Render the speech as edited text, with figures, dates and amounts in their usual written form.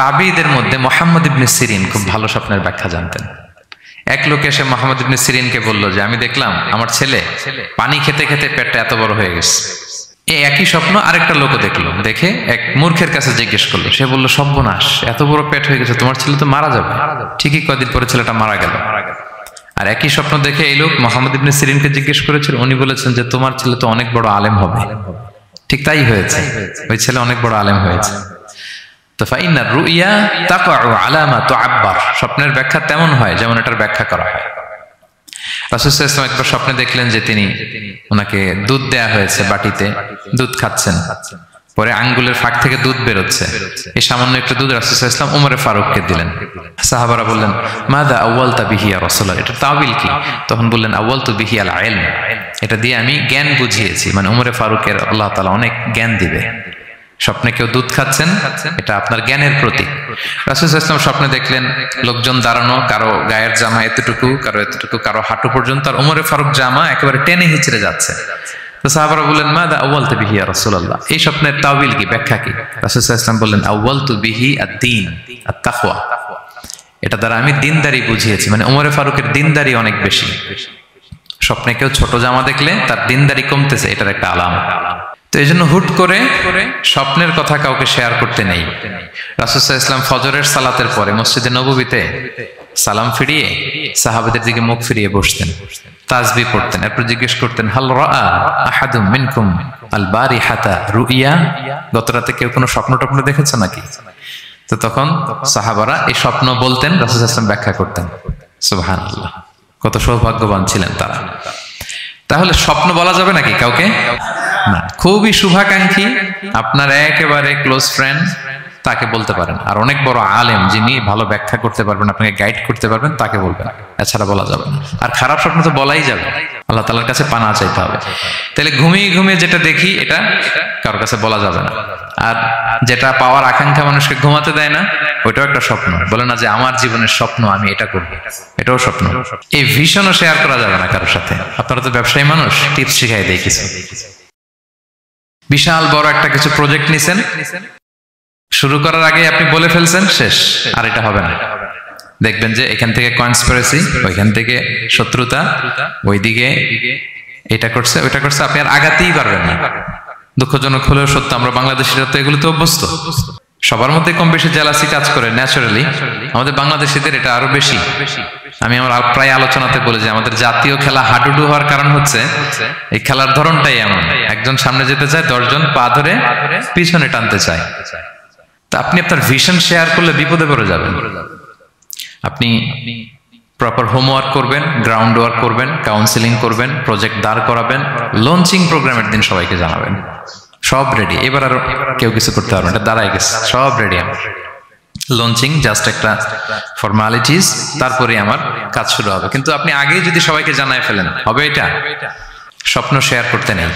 তাবিঈদের মধ্যে মুহাম্মদ ইবনে সিরিন খুব ভালো স্বপ্নের ব্যাখ্যা জানতেন। এক লোক এসে মুহাম্মদ ইবনে সিরিনকে বলল যে আমি দেখলাম আমার ছেলে পানি খেতে খেতে পেটটা এত বড় হয়ে গেছে। এই একই স্বপ্ন আরেকটা লোকও দেখলো, দেখে এক মূর্খের কাছে জিজ্ঞেস করলো। সে বলল সর্বনাশ, এত বড় পেট হয়ে গেছে, তোমার ছেলে তো মারা যাবে। ঠিকই কদিন পরে ছেলেটা মারা গেল। আর একই স্বপ্ন দেখে এই লোক মুহাম্মদ ইবনে সিরিনকে জিজ্ঞেস করেছিল, উনি বলেছেন যে তোমার ছেলে তো অনেক বড় আলেম হবে। ঠিক তাই হয়েছে, ওই ছেলে অনেক বড় আলেম হয়েছে। তো ফাইন্নার রুইয়া তাকাউ আলা মা তুআব্বার, স্বপ্নের ব্যাখ্যা তেমন হয় যেমন এটার ব্যাখ্যা করা হয়। রাসূল সাল্লাল্লাহু আলাইহি ওয়াসাল্লাম একবার স্বপ্নে দেখলেন যে তিনি ওনাকে দুধ দেয়া হয়েছে, বাটিতে দুধ খাচ্ছেন, পরে আঙ্গুলের ফাঁক থেকে দুধ বেরোচ্ছে। এই সামান্য একটু দুধ রাসূল সাল্লাল্লাহু আলাইহি ওয়াসাল্লাম ওমরে ফারুককে দিলেন। সাহাবারা বললেন মাযা আউয়ালতা বিহি ইয়া রাসূলুল্লাহ, এটা তাওয়িল কি? তখন বললেন আউয়ালতু বিহি আল ইলম, এটা দিয়ে আমি জ্ঞান বুঝিয়েছি, মানে ওমরে ফারুকের আল্লাহ তাআলা অনেক জ্ঞান দিবে। স্বপ্নে কেউ দুধ খাচ্ছেন, এটা আপনার জ্ঞানের প্রতীক। রাসূল সাল্লাল্লাহু আলাইহি ওয়াসাল্লাম স্বপ্নে দেখলেন লোকজন দাঁড়ানো, কারো গায়ের জামা এতটুকু, কারো এতটুকু, কারো হাঁটু পর্যন্ত, আর ওমরে ফারুক জামা একেবারে টেনে হিচড়ে যাচ্ছে। তো সাহাবারা বললেন মাযা আউয়ালতু বিহি ইয়া রাসূলুল্লাহ, এই স্বপ্নের তাওয়িল কি, ব্যাখ্যা কি? রাসূল সাল্লাল্লাহু আলাইহি ওয়াসাল্লাম বললেন আউয়ালতু বিহি আদ-দীন আত-তাকওয়া, এটা দ্বারা আমি দিনদারি বুঝিয়েছি, মানে ওমরে ফারুকের দিনদারি অনেক বেশি। স্বপ্নে কেউ ছোট জামা দেখলে তার দিনদারি কমতেছে, এটার একটা আলামত। তো এই জন্য হুট করে স্বপ্নের কথা কাউকে শেয়ার করতে নেই। রাসূল সাল্লাল্লাহু আলাইহি ওয়াসাল্লাম ফজরের সালাতের পরে মসজিদে নববীতে সালাম ফিরিয়ে সাহাবাদের দিকে মুখ ফিরিয়ে বসতেন, তাসবিহ পড়তেন, এরপর জিজ্ঞেস করতেন হাল রাআ আহাদুম মিনকুম আল বারিহাতা রুইয়া, গত রাতে কেউ কোনো স্বপ্ন টপ্ন দেখেছে নাকি? তো তখন সাহাবারা এই স্বপ্ন বলতেন, রাসূল সাল্লাল্লাহু আলাইহি ওয়াসাল্লাম ব্যাখ্যা করতেন। সুবহানাল্লাহ, কত সৌভাগ্যবান ছিলেন তারা। তাহলে স্বপ্ন বলা যাবে নাকি কাউকে? না। খুবই শুভাকাঙ্ক্ষী, আপনার একেবারে ক্লোজ ফ্রেন্ড, তাকে বলতে পারেন। আর অনেক বড় আলেম যিনি ভালো ব্যাখ্যা করতে পারবেন, আপনাকে গাইড করতে পারবেন, তাকে বলবেন, এছাড়া বলা যাবে না। আর খারাপ স্বপ্ন তো বলাই যাবে, আল্লাহ তাআলার কাছে পানা চাইতে হবে। তাহলে ঘুমিয়ে ঘুমিয়ে যেটা দেখি এটা কারোর কাছে বলা যাবে না। আর যেটা পাওয়ার আকাঙ্ক্ষা মানুষকে ঘুমাতে দেয় না, ওইটাও একটা স্বপ্ন। বলে না যে আমার জীবনের স্বপ্ন আমি এটা করব, এটাও স্বপ্ন। এই ভিশনও শেয়ার করা যাবে না কারোর সাথে। আপনারা তো ব্যবসায়ী মানুষ, টিপস শিখাই দেয় কিছু। বিশাল বড় একটা কিছু প্রজেক্ট নিছেন, শুরু করার আগে আপনি বলে ফেলছেন শেষ, আর এটা হবে না। দেখবেন যে এখান থেকে কনস্পিরেসি, ওইখান থেকে শত্রুতা, ওইদিকে এটা করছে ওইটা করছে, আপনি আর আগাতেই পারবেন না। দুঃখজনক হলেও সত্য, আমরা বাংলাদেশিরা তো এগুলো তো অভ্যস্ত। সবার মধ্যে কম বেশি জেলাসি কাজ করে ন্যাচারালি, আমাদের বাংলাদেশিদের এটা আরো বেশি। আমি আমার প্রায় আলোচনাতে বলি যে আমাদের জাতীয় খেলা হাডুডু হওয়ার কারণ হচ্ছে এই খেলার ধরনটাই এমন, একজন সামনে যেতে চায়, 10 জন পা ধরে পিছনে টানতে চায়। তা আপনি আপনার ভিশন শেয়ার করলে বিপদে পড়ে যাবেন। আপনি প্রপার হোমওয়ার্ক করবেন, গ্রাউন্ড ওয়ার্ক করবেন, কাউন্সিলিং করবেন, প্রজেক্ট দাঁড় করাবেন, লঞ্চিং প্রোগ্রামের দিন সবাইকে জানাবেন। সব রেডি, এবার আর কেউ কিছু করতে পারবেন, এটা দাঁড়ায় গেছে, সব রেডি আমার। লঞ্চিং জাস্ট একটা ফর্মালিটিস, তারপরে আমার কাজ শুরু হবে। কিন্তু আপনি আগেই যদি সবাইকে জানায় ফেলেন, হবে এটা? স্বপ্ন শেয়ার করতে নেই।